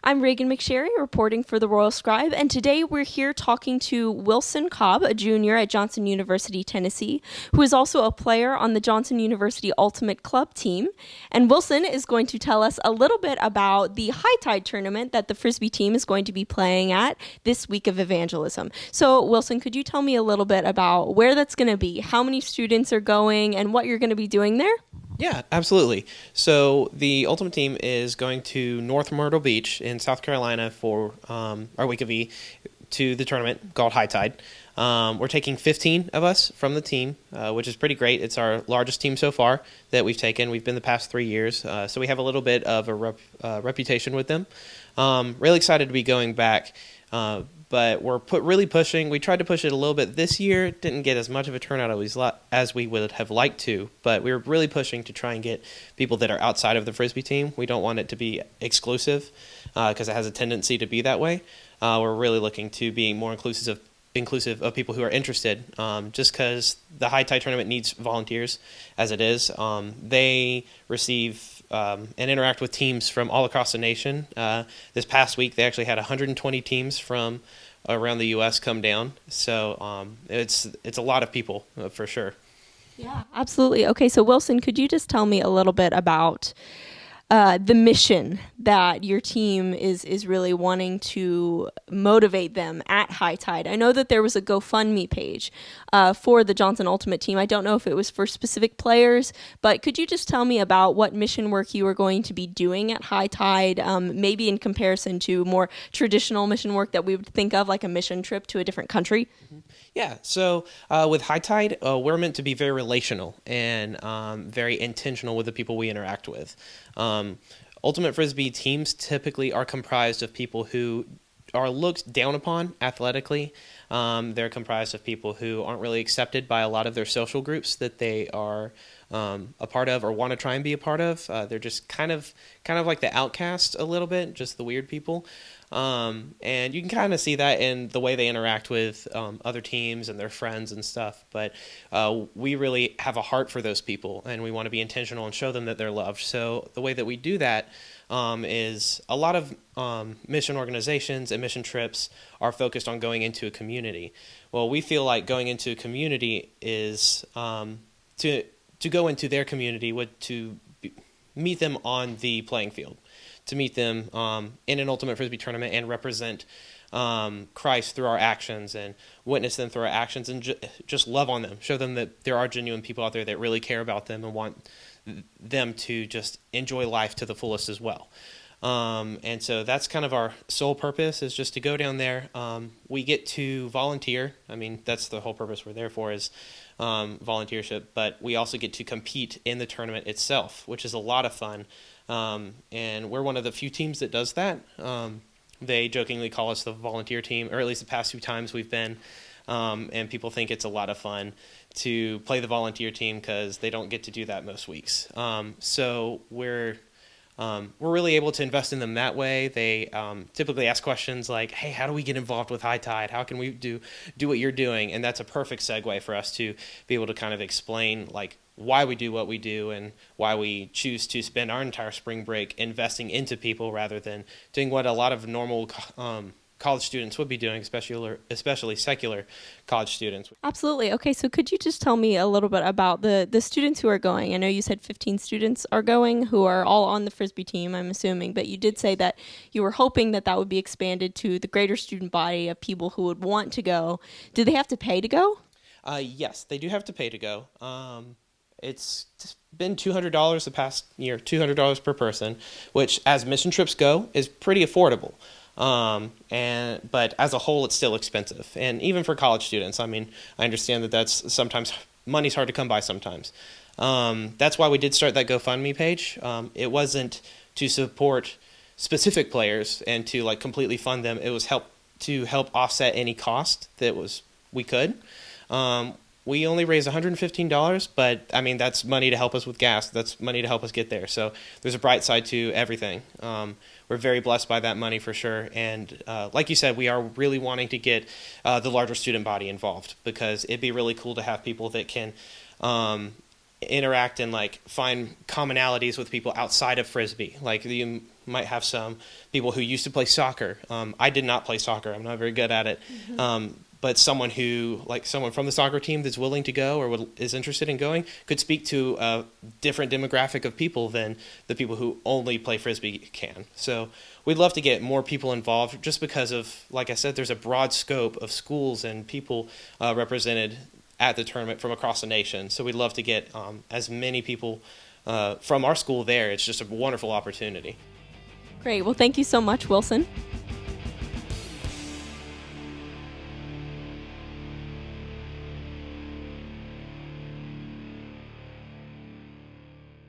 I'm Reagan McSherry, reporting for the Royal Scribe, and today we're here talking to Wilson Cobb, a junior at Johnson University, Tennessee, who is also a player on the Johnson University Ultimate Club team. And Wilson is going to tell us a little bit about the High Tide tournament that the Frisbee team is going to be playing at this week of Evangelism. So, Wilson, could you tell me a little bit about where that's going to be, how many students are going, and what you're going to be doing there? Yeah, absolutely. So the Ultimate Team is going to North Myrtle Beach in South Carolina for our week of E to the tournament called High Tide. We're taking 15 of us from the team, which is pretty great. It's our largest team so far that we've taken. We've been the past 3 years, so we have a little bit of a reputation with them. Really excited to be going back. But we're really pushing. We tried to push it a little bit this year. Didn't get as much of a turnout as we would have liked to. But we were really pushing to try and get people that are outside of the Frisbee team. We don't want it to be exclusive because it has a tendency to be that way. We're really looking to be more inclusive of people who are interested, just because the High Tide tournament needs volunteers as it is. They receive and interact with teams from all across the nation. This past week, they actually had 120 teams from around the U.S. come down. So it's a lot of people for sure. Yeah, absolutely. Okay, so Wilson, could you just tell me a little bit about the mission that your team is really wanting to motivate them at High Tide? I know that there was a GoFundMe page for the Johnson Ultimate Team. I don't know if it was for specific players, but could you just tell me about what mission work you are going to be doing at High Tide, maybe in comparison to more traditional mission work that we would think of, like a mission trip to a different country? Yeah, so with High Tide, we're meant to be very relational and very intentional with the people we interact with. Ultimate Frisbee teams typically are comprised of people who are looked down upon athletically. They're comprised of people who aren't really accepted by a lot of their social groups that they are a part of or want to try and be a part of. They're just kind of like the outcast a little bit, just the weird people. And you can kind of see that in the way they interact with other teams and their friends and stuff. But we really have a heart for those people, and we want to be intentional and show them that they're loved. So the way that we do that is a lot of mission organizations and mission trips are focused on going into a community. Well, we feel like going into a community is to go into their community to meet them on the playing field, to meet them in an Ultimate Frisbee tournament and represent Christ through our actions and witness them through our actions and just love on them, show them that there are genuine people out there that really care about them and want them to just enjoy life to the fullest as well. And so that's kind of our sole purpose, is just to go down there. We get to volunteer. I mean, that's the whole purpose we're there for, is volunteership, but we also get to compete in the tournament itself, which is a lot of fun. And we're one of the few teams that does that. They jokingly call us the volunteer team, or at least the past few times we've been. And people think it's a lot of fun to play the volunteer team because they don't get to do that most weeks. So we're really able to invest in them that way. They typically ask questions like, hey, how do we get involved with High Tide? How can we do what you're doing? And that's a perfect segue for us to be able to kind of explain like why we do what we do and why we choose to spend our entire spring break investing into people rather than doing what a lot of normal college students would be doing, especially secular college students. Absolutely. Okay, so could you just tell me a little bit about the students who are going? I know you said 15 students are going who are all on the Frisbee team, I'm assuming, but you did say that you were hoping that would be expanded to the greater student body of people who would want to go. Do they have to pay to go? Yes, they do have to pay to go. It's been $200 the past year, $200 per person, which as mission trips go is pretty affordable. But as a whole, it's still expensive. And even for college students, I mean, I understand that that's sometimes money's hard to come by sometimes. That's why we did start that GoFundMe page. It wasn't to support specific players and to like completely fund them. It was to help offset any cost that we could. We only raised $115, but I mean, that's money to help us with gas. That's money to help us get there. So there's a bright side to everything. We're very blessed by that money for sure. And like you said, we are really wanting to get the larger student body involved because it'd be really cool to have people that can interact and like find commonalities with people outside of frisbee. Like you might have some people who used to play soccer. I did not play soccer. I'm not very good at it. But someone from the soccer team that's willing to go or is interested in going could speak to a different demographic of people than the people who only play frisbee can. So we'd love to get more people involved just because of, like I said, there's a broad scope of schools and people represented at the tournament from across the nation. So we'd love to get as many people from our school there. It's just a wonderful opportunity. Great. Well, thank you so much, Wilson.